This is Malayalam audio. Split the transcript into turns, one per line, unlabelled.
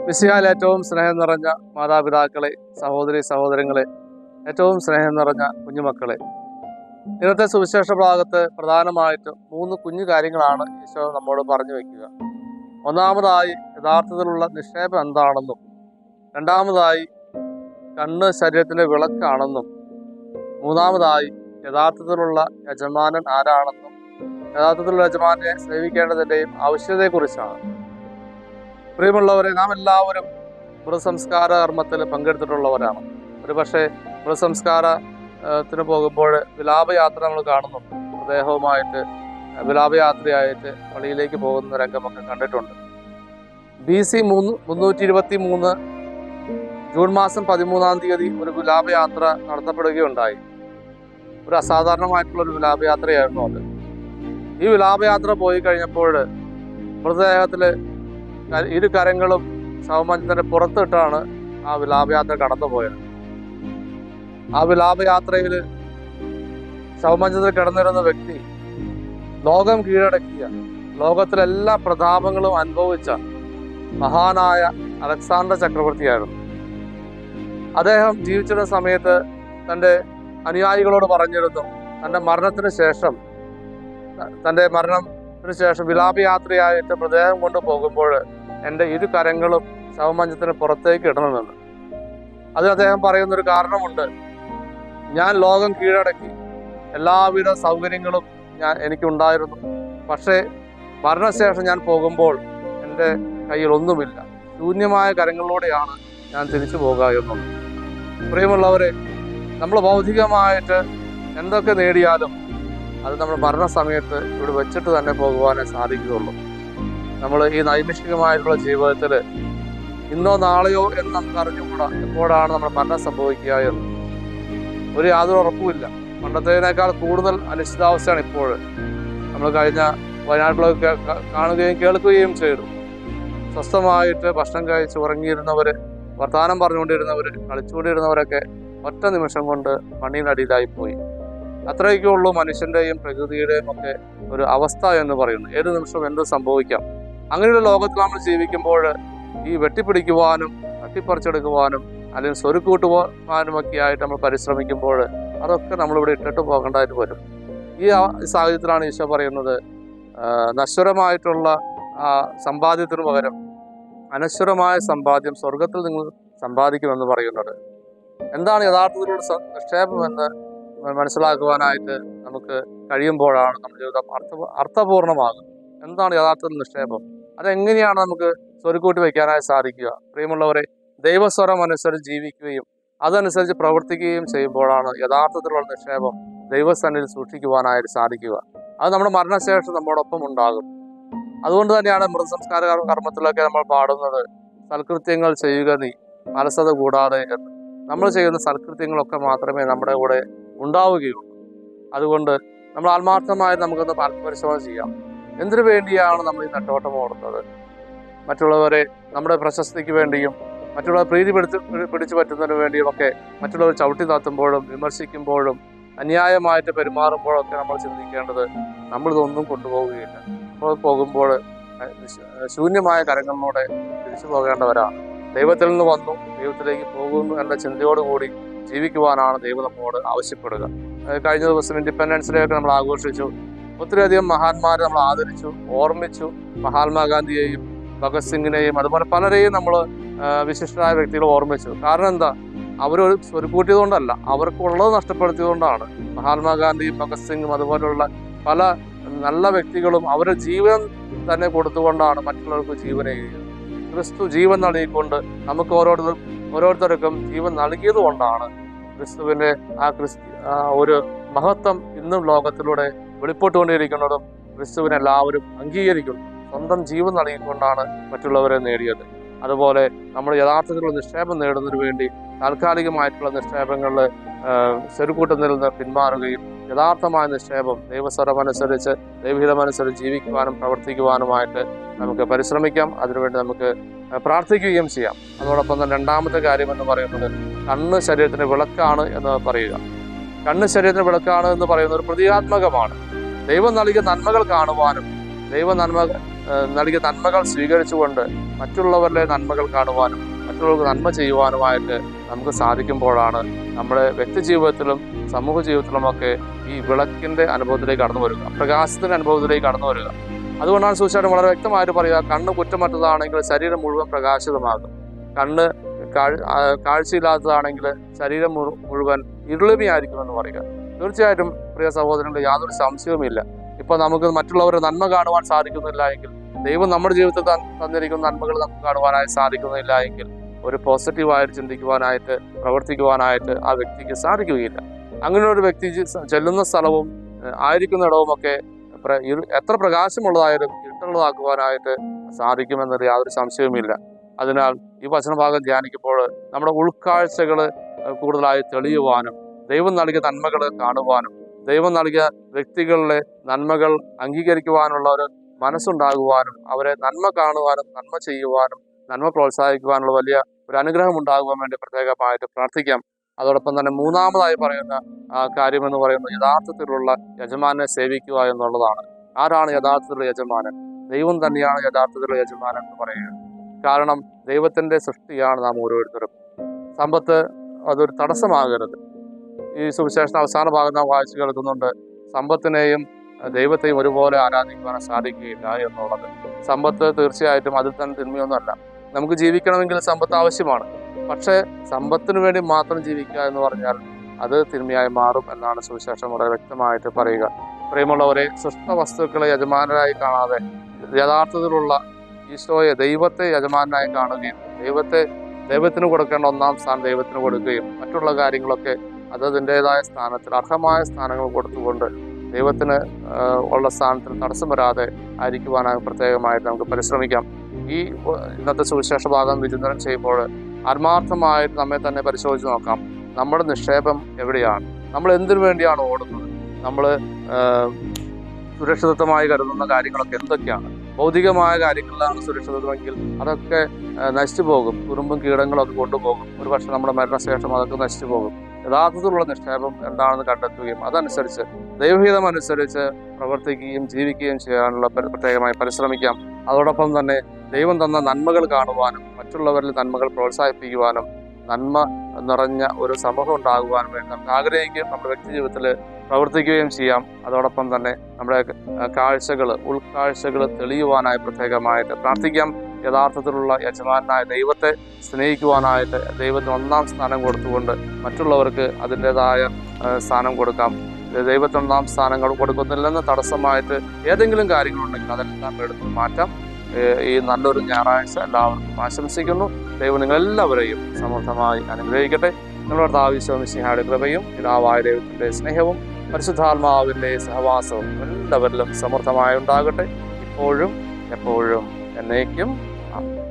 മിശിഹായിൽ ഏറ്റവും സ്നേഹം നിറഞ്ഞ മാതാപിതാക്കളെ, സഹോദരി സഹോദരങ്ങളെ, ഏറ്റവും സ്നേഹം നിറഞ്ഞ കുഞ്ഞുമക്കളെ, ഇന്നത്തെ സുവിശേഷ ഭാഗത്ത് പ്രധാനമായിട്ടും 3 കുഞ്ഞു കാര്യങ്ങളാണ് ഈശോ നമ്മോട് പറഞ്ഞു വയ്ക്കുക. ഒന്നാമതായി യഥാർത്ഥത്തിലുള്ള നിക്ഷേപം എന്താണെന്നും, രണ്ടാമതായി കണ്ണ് ശരീരത്തിൻ്റെ വിളക്കാണെന്നും, മൂന്നാമതായി യഥാർത്ഥത്തിലുള്ള യജമാനൻ ആരാണെന്നും, യഥാർത്ഥത്തിലുള്ള യജമാനെ സേവിക്കേണ്ടതിൻ്റെയും ആവശ്യതയെക്കുറിച്ചാണ്. പ്രിയമുള്ളവരെ, നാം എല്ലാവരും മൃതസംസ്കാര കർമ്മത്തിൽ പങ്കെടുത്തിട്ടുള്ളവരാണ്. ഒരു പക്ഷേ മൃതസംസ്കാരത്തിന് പോകുമ്പോൾ വിലാപയാത്ര നമ്മൾ കാണുന്നുണ്ട്. മൃതദേഹവുമായിട്ട് വിലാപയാത്രയായിട്ട് പള്ളിയിലേക്ക് പോകുന്ന രംഗമൊക്കെ കണ്ടിട്ടുണ്ട്. BC 323 ജൂൺ മാസം 13-ാം തീയതി ഒരു വിലാപയാത്ര നടത്തപ്പെടുകയുണ്ടായി. ഒരു അസാധാരണമായിട്ടുള്ളൊരു വിലാപയാത്രയായിരുന്നു അത്. ഈ വിലാപയാത്ര പോയി കഴിഞ്ഞപ്പോൾ മൃതദേഹത്തിൽ ഇരു കരങ്ങളും ശവമഞ്ചത്തിൻ്റെ പുറത്തിട്ടാണ് ആ വിലാപയാത്ര കടന്നുപോയത്. ആ വിലാപയാത്രയിൽ ശവമഞ്ചത്തിൽ കിടന്നിരുന്ന വ്യക്തി ലോകം കീഴടക്കിയ, ലോകത്തിലെല്ലാ പ്രതാപങ്ങളും അനുഭവിച്ച മഹാനായ അലക്സാണ്ടർ ചക്രവർത്തിയായിരുന്നു. അദ്ദേഹം ജീവിച്ചിരുന്ന സമയത്ത് തൻ്റെ അനുയായികളോട് പറഞ്ഞിരുന്നു, തൻ്റെ മരണത്തിന് ശേഷം വിലാപയാത്രയായിട്ട് മൃതദേഹം കൊണ്ട് പോകുമ്പോൾ എൻ്റെ ഇരു കരങ്ങളും ശവമഞ്ചത്തിന് പുറത്തേക്ക് ഇടണമെന്ന്. അത് അദ്ദേഹം പറയുന്നൊരു കാരണമുണ്ട്. ഞാൻ ലോകം കീഴടക്കി, എല്ലാവിധ സൗകര്യങ്ങളും എനിക്കുണ്ടായിരുന്നു. പക്ഷേ മരണശേഷം ഞാൻ പോകുമ്പോൾ എൻ്റെ കയ്യിൽ ഒന്നുമില്ല, ശൂന്യമായ കരങ്ങളിലൂടെയാണ് ഞാൻ തിരിച്ചു പോകുക എന്നുള്ളത്. പ്രിയമുള്ളവരെ, നമ്മൾ ഭൗതികമായിട്ട് എന്തൊക്കെ നേടിയാലും അത് നമ്മൾ മരണസമയത്ത് ഇവിടെ വെച്ചിട്ട് തന്നെ പോകുവാനേ സാധിക്കുകയുള്ളൂ. നമ്മൾ ഈ നൈമിഷികമായിട്ടുള്ള ജീവിതത്തിൽ ഇന്നോ നാളെയോ എന്ന് നമുക്ക് അറിഞ്ഞുകൂടാ എപ്പോഴാണ് നമ്മൾ മരണം സംഭവിക്കുക എന്ന്. യാതൊരു ഉറപ്പുമില്ല. പണ്ടത്തേതിനേക്കാൾ കൂടുതൽ അനിശ്ചിതാവസ്ഥയാണ് ഇപ്പോൾ. നമ്മൾ കഴിഞ്ഞ വയനാട്ടിലൊക്കെ കാണുകയും കേൾക്കുകയും ചെയ്തു. സ്വസ്ഥമായിട്ട് ഭക്ഷണം കഴിച്ച് ഉറങ്ങിയിരുന്നവർ, വർത്തമാനം പറഞ്ഞുകൊണ്ടിരുന്നവർ, കളിച്ചുകൊണ്ടിരുന്നവരൊക്കെ ഒറ്റ നിമിഷം കൊണ്ട് മണ്ണിനടിയിലായിപ്പോയി. അത്രയൊക്കെ ഉള്ളൂ മനുഷ്യൻ്റെയും പ്രകൃതിയുടെയും ഒക്കെ ഒരു അവസ്ഥ എന്ന് പറയുന്നത്. ഏത് നിമിഷം എന്ത് സംഭവിക്കാം. അങ്ങനെയുള്ള ലോകത്തിൽ നമ്മൾ ജീവിക്കുമ്പോൾ ഈ വെട്ടിപ്പിടിക്കുവാനും തട്ടിപ്പറിച്ചെടുക്കുവാനും അല്ലെങ്കിൽ സ്വരുക്കൂട്ടുവാനും ഒക്കെ ആയിട്ട് നമ്മൾ പരിശ്രമിക്കുമ്പോൾ അതൊക്കെ നമ്മളിവിടെ ഇട്ടിട്ട് പോകേണ്ടതായിട്ട് വരും. ഈ സാഹചര്യത്തിലാണ് ഈശോ പറയുന്നത്, നശ്വരമായിട്ടുള്ള സമ്പാദ്യത്തിന് പകരം അനശ്വരമായ സമ്പാദ്യം സ്വർഗത്തിൽ നിങ്ങൾ സമ്പാദിക്കുമെന്ന് പറയുന്നത്. എന്താണ് യഥാർത്ഥത്തിലുള്ള നിക്ഷേപം എന്ന് മനസ്സിലാക്കുവാനായിട്ട് നമുക്ക് കഴിയുമ്പോഴാണ് നമ്മുടെ ജീവിതം അർത്ഥപൂർണമാകുന്നത്. എന്താണ് യഥാർത്ഥത്തിൽ നിക്ഷേപം? അതെങ്ങനെയാണ് നമുക്ക് സ്വരുക്കൂട്ടി വയ്ക്കാനായി സാധിക്കുക? പ്രിയമുള്ളവരെ, ദൈവസ്വരം അനുസരിച്ച് ജീവിക്കുകയും അതനുസരിച്ച് പ്രവർത്തിക്കുകയും ചെയ്യുമ്പോഴാണ് യഥാർത്ഥത്തിലുള്ള നിക്ഷേപം ദൈവസന്നിധിയിൽ സൂക്ഷിക്കുവാനായിട്ട് സാധിക്കുക. അത് നമ്മുടെ മരണശേഷം നമ്മോടൊപ്പം ഉണ്ടാകും. അതുകൊണ്ട് തന്നെയാണ് മൃതസംസ്കാര കർമ്മത്തിലൊക്കെ നമ്മൾ പാടുന്നത്, സൽകൃത്യങ്ങൾ ചെയ്യുക നീ അലസത കൂടാതെ എന്ന്. നമ്മൾ ചെയ്യുന്ന സൽകൃത്യങ്ങളൊക്കെ മാത്രമേ നമ്മുടെ കൂടെ ഉണ്ടാവുകയുള്ളൂ. അതുകൊണ്ട് നമ്മൾ ആത്മാർത്ഥമായി നമുക്കൊന്ന് ആത്മപരിശോധന ചെയ്യാം. എന്തിനു വേണ്ടിയാണ് നമ്മൾ ഈ നെട്ടോട്ടം ഓടുന്നത്? മറ്റുള്ളവരെ നമ്മുടെ പ്രശസ്തിക്ക് വേണ്ടിയും മറ്റുള്ളവർ പ്രീതി പിടിച്ചു പറ്റുന്നതിന് വേണ്ടിയും ഒക്കെ മറ്റുള്ളവർ ചവിട്ടി താത്തുമ്പോഴും വിമർശിക്കുമ്പോഴും അന്യായമായിട്ട് പെരുമാറുമ്പോഴൊക്കെ നമ്മൾ ചിന്തിക്കേണ്ടത്, നമ്മളിതൊന്നും കൊണ്ടുപോവുകയില്ല. നമ്മൾ പോകുമ്പോൾ ശൂന്യമായ കരങ്ങളിലൂടെ തിരിച്ചു പോകേണ്ടവരാണ്. ദൈവത്തിൽ നിന്ന് വന്നു ദൈവത്തിലേക്ക് പോകുന്നു എന്ന ചിന്തയോടുകൂടി ജീവിക്കുവാനാണ് ദൈവം നമ്മോട് ആവശ്യപ്പെടുക. കഴിഞ്ഞ ദിവസം ഇൻഡിപെൻഡൻസ് ഡേ ഒക്കെ നമ്മൾ ആഘോഷിച്ചു. ഒത്തിരിയധികം മഹാന്മാരെ നമ്മൾ ആദരിച്ചു, ഓർമ്മിച്ചു. മഹാത്മാഗാന്ധിയെയും ഭഗത് സിംഗിനെയും അതുപോലെ പലരെയും നമ്മൾ വിശിഷ്ടരായ വ്യക്തികളെ ഓർമ്മിച്ചു. കാരണം എന്താ? അവരൊരു സ്വരുക്കൂട്ടിയതുകൊണ്ടല്ല, അവർക്കുള്ളത് നഷ്ടപ്പെടുത്തിയതുകൊണ്ടാണ്. മഹാത്മാഗാന്ധിയും ഭഗത് സിംഗും അതുപോലുള്ള പല നല്ല വ്യക്തികളും അവരുടെ ജീവൻ തന്നെ കൊടുത്തുകൊണ്ടാണ് മറ്റുള്ളവർക്ക് ജീവനെ എഴുതിയത്. ക്രിസ്തു ജീവൻ നൽകിക്കൊണ്ട് നമുക്ക് ഓരോരുത്തർക്കും ജീവൻ നൽകിയത് കൊണ്ടാണ് ക്രിസ്തുവിൻ്റെ ഒരു മഹത്വം ഇന്നും ലോകത്തിലൂടെ വെളിപ്പെട്ടുകൊണ്ടിരിക്കുന്നതും ക്രിസ്തുവിനെ എല്ലാവരും അംഗീകരിക്കുന്നു. സ്വന്തം ജീവൻ നൽകിക്കൊണ്ടാണ് മറ്റുള്ളവരെ നേടിയത്. അതുപോലെ നമ്മൾ യഥാർത്ഥത്തിലുള്ള നിക്ഷേപം നേടുന്നതിന് വേണ്ടി താൽക്കാലികമായിട്ടുള്ള നിക്ഷേപങ്ങളിൽ സ്വരുക്കൂട്ടുന്നതിൽ നിന്ന് പിന്മാറുകയും യഥാർത്ഥമായ നിക്ഷേപം ദൈവസ്വരമനുസരിച്ച് ദൈവഹിതമനുസരിച്ച് ജീവിക്കുവാനും പ്രവർത്തിക്കുവാനുമായിട്ട് നമുക്ക് പരിശ്രമിക്കാം. അതിനുവേണ്ടി നമുക്ക് പ്രാർത്ഥിക്കുകയും ചെയ്യാം. അതോടൊപ്പം തന്നെ രണ്ടാമത്തെ കാര്യം എന്ന് പറയുന്നത്, കണ്ണ് ശരീരത്തിന് വിളക്കാണ് എന്ന് പറയുക. കണ്ണ് ശരീരത്തിന് വിളക്കാണ് എന്ന് പറയുന്നത് ഒരു പ്രതീകാത്മകമാണ്. ദൈവം നൽകിയ നന്മകൾ കാണുവാനും ദൈവ നന്മ നൽകിയ നന്മകൾ സ്വീകരിച്ചുകൊണ്ട് മറ്റുള്ളവരുടെ നന്മകൾ കാണുവാനും മറ്റുള്ളവർക്ക് നന്മ ചെയ്യുവാനുമായിട്ട് നമുക്ക് സാധിക്കുമ്പോഴാണ് നമ്മുടെ വ്യക്തി ജീവിതത്തിലും സമൂഹ ജീവിതത്തിലുമൊക്കെ ഈ വിളക്കിന്റെ അനുഭവത്തിലേക്ക് കടന്നു വരിക, പ്രകാശത്തിന്റെ അനുഭവത്തിലേക്ക് കടന്നു വരിക. അതുകൊണ്ടാണ് സുവിശേഷം വളരെ വ്യക്തമായിട്ട് പറയുക, കണ്ണ് കുറ്റമറ്റതാണെങ്കിൽ ശരീരം മുഴുവൻ പ്രകാശിതമാകും. കണ്ണ് കാഴ്ചയില്ലാത്തതാണെങ്കിൽ ശരീരം മുഴുവൻ ഇരുളിമയായിരിക്കുമെന്ന് പറയുക. തീർച്ചയായിട്ടും പ്രിയ സഹോദരങ്ങൾ, യാതൊരു സംശയവുമില്ല. ഇപ്പൊ നമുക്ക് മറ്റുള്ളവരുടെ നന്മ കാണുവാൻ സാധിക്കുന്നില്ല എങ്കിൽ, ദൈവം നമ്മുടെ ജീവിതത്തിൽ തന്നിരിക്കുന്ന നന്മകൾ നമുക്ക് കാണുവാനായി സാധിക്കുന്നില്ല എങ്കിൽ, ഒരു പോസിറ്റീവായിട്ട് ചിന്തിക്കുവാനായിട്ട് പ്രവർത്തിക്കുവാനായിട്ട് ആ വ്യക്തിക്ക് സാധിക്കുകയില്ല. അങ്ങനെ ഒരു വ്യക്തി ചെല്ലുന്ന സ്ഥലവും ആയിരിക്കുന്ന ഇടവുമൊക്കെ എത്ര പ്രകാശമുള്ളതായാലും ഇരുട്ടുള്ളതാക്കുവാനായിട്ട് സാധിക്കുമെന്നൊരു യാതൊരു സംശയവുമില്ല. അതിനാൽ ഈ വചനഭാഗം ധ്യാനിക്കുമ്പോൾ നമ്മുടെ ഉൾക്കാഴ്ചകൾ കൂടുതലായി തെളിയുവാനും ദൈവം നൽകിയ നന്മകൾ കാണുവാനും ദൈവം നൽകിയ വ്യക്തികളിലെ നന്മകൾ അംഗീകരിക്കുവാനുള്ള ഒരു മനസ്സുണ്ടാകുവാനും അവരെ നന്മ കാണുവാനും നന്മ ചെയ്യുവാനും നന്മ പ്രോത്സാഹിക്കുവാനുള്ള വലിയ ഒരു അനുഗ്രഹം ഉണ്ടാകുവാൻ വേണ്ടി പ്രത്യേകമായിട്ട് പ്രാർത്ഥിക്കാം. അതോടൊപ്പം തന്നെ മൂന്നാമതായി പറയുന്ന കാര്യമെന്ന് പറയുന്നത് യഥാർത്ഥത്തിലുള്ള യജമാനെ സേവിക്കുക എന്നുള്ളതാണ്. ആരാണ് യഥാർത്ഥത്തിലുള്ള യജമാനൻ? ദൈവം തന്നെയാണ് യഥാർത്ഥത്തിലുള്ള യജമാനൻ എന്ന് പറയുക. കാരണം ദൈവത്തിന്റെ സൃഷ്ടിയാണ് നാം ഓരോരുത്തരും. സമ്പത്ത് അതൊരു തടസ്സമാകരുത്. ഈ സുവിശേഷ അവസാന ഭാഗം നാം വായിച്ചു കേൾക്കുന്നുണ്ട്, സമ്പത്തിനെയും ദൈവത്തെയും ഒരുപോലെ ആരാധിക്കുവാൻ സാധിക്കുകയില്ല എന്നുള്ളത്. സമ്പത്ത് തീർച്ചയായിട്ടും അതിൽ തന്നെ തിന്മയൊന്നുമല്ല. നമുക്ക് ജീവിക്കണമെങ്കിൽ സമ്പത്ത് ആവശ്യമാണ്. പക്ഷേ സമ്പത്തിന് വേണ്ടി മാത്രം ജീവിക്കുക എന്ന് പറഞ്ഞാൽ അത് തിന്മയായി മാറും എന്നാണ് സുവിശേഷം വളരെ വ്യക്തമായിട്ട് പറയുക. പ്രിയമുള്ളവരെ, സൃഷ്ട വസ്തുക്കളെ യജമാനരായി കാണാതെ യഥാർത്ഥത്തിലുള്ള ഈശോയെ, ദൈവത്തെ യജമാനായി കാണുകയും ദൈവത്തിന് കൊടുക്കേണ്ട ഒന്നാം സ്ഥാനം ദൈവത്തിന് കൊടുക്കുകയും മറ്റുള്ള കാര്യങ്ങളൊക്കെ അതിൻ്റെതായ സ്ഥാനത്തിൽ അർഹമായ സ്ഥാനങ്ങൾ കൊടുത്തുകൊണ്ട് ദൈവത്തിന് ഉള്ള സ്ഥാനത്തിൽ തടസ്സം വരാതെ ആയിരിക്കുവാനായി പ്രത്യേകമായിട്ട് നമുക്ക് പരിശ്രമിക്കാം. ഈ ഇന്നത്തെ സുവിശേഷ ഭാഗം വിചിന്തനം ചെയ്യുമ്പോൾ ആത്മാർത്ഥമായിട്ട് നമ്മെ തന്നെ പരിശോധിച്ച് നോക്കാം. നമ്മുടെ നിക്ഷേപം എവിടെയാണ്? നമ്മൾ എന്തിനു വേണ്ടിയാണ് ഓടുന്നത്? നമ്മൾ സുരക്ഷിതത്വമായി കരുതുന്ന കാര്യങ്ങളൊക്കെ എന്തൊക്കെയാണ്? ഭൗതികമായ കാര്യങ്ങളിലാണ് സുരക്ഷിതത്വമെങ്കിൽ അതൊക്കെ നശിച്ചു പോകും. തുരുമ്പും കീടങ്ങളും ഒക്കെ കൊണ്ടുപോകും. ഒരു പക്ഷേ നമ്മുടെ മരണശേഷം അതൊക്കെ നശിച്ചു പോകും. യഥാർത്ഥത്തിലുള്ള നിക്ഷേപം എന്താണെന്ന് കണ്ടെത്തുകയും അതനുസരിച്ച് ദൈവഹിതം അനുസരിച്ച് പ്രവർത്തിക്കുകയും ജീവിക്കുകയും ചെയ്യാനുള്ള പ്രത്യേകമായി പരിശ്രമിക്കാം. അതോടൊപ്പം തന്നെ ദൈവം തന്ന നന്മകൾ കാണുവാനും മറ്റുള്ളവരിൽ നന്മകൾ പ്രോത്സാഹിപ്പിക്കുവാനും നന്മ നിറഞ്ഞ ഒരു സമൂഹം ഉണ്ടാകുവാനും വേണ്ടി നമുക്ക് ആഗ്രഹിക്കുകയും നമ്മുടെ വ്യക്തി ജീവിതത്തിൽ പ്രവർത്തിക്കുകയും ചെയ്യാം. അതോടൊപ്പം തന്നെ നമ്മുടെ ഉൾക്കാഴ്ചകൾ തെളിയുവാനായി പ്രത്യേകമായിട്ട് പ്രാർത്ഥിക്കാം. യഥാർത്ഥത്തിലുള്ള യജമാനായ ദൈവത്തെ സ്നേഹിക്കുവാനായിട്ട് ദൈവത്തിന് ഒന്നാം സ്ഥാനം കൊടുത്തുകൊണ്ട് മറ്റുള്ളവർക്ക് അതിൻ്റെതായ സ്ഥാനം കൊടുക്കാം. ദൈവത്തിന് ഒന്നാം സ്ഥാനങ്ങൾ കൊടുക്കുന്നില്ലെന്ന് തടസ്സമായിട്ട് ഏതെങ്കിലും കാര്യങ്ങളുണ്ടെങ്കിൽ അതെല്ലാം എടുത്ത് മാറ്റാം. ഈ നല്ലൊരു ഞായറാഴ്ച എല്ലാവർക്കും ആശംസിക്കുന്നു. ദൈവം നിങ്ങളെല്ലാവരെയും സമൃദ്ധമായി അനുഗ്രഹിക്കട്ടെ. നിങ്ങളുടെ ആവശ്യമിശിഹായുടെ കൃപയും പിതാവായ ദൈവത്തിന്റെ സ്നേഹവും പരിശുദ്ധാത്മാവിന്റെ സഹവാസവും എല്ലാവരിലും സമൃദ്ധമായി ഉണ്ടാകട്ടെ, ഇപ്പോഴും എപ്പോഴും എന്നേക്കും. ആമേൻ.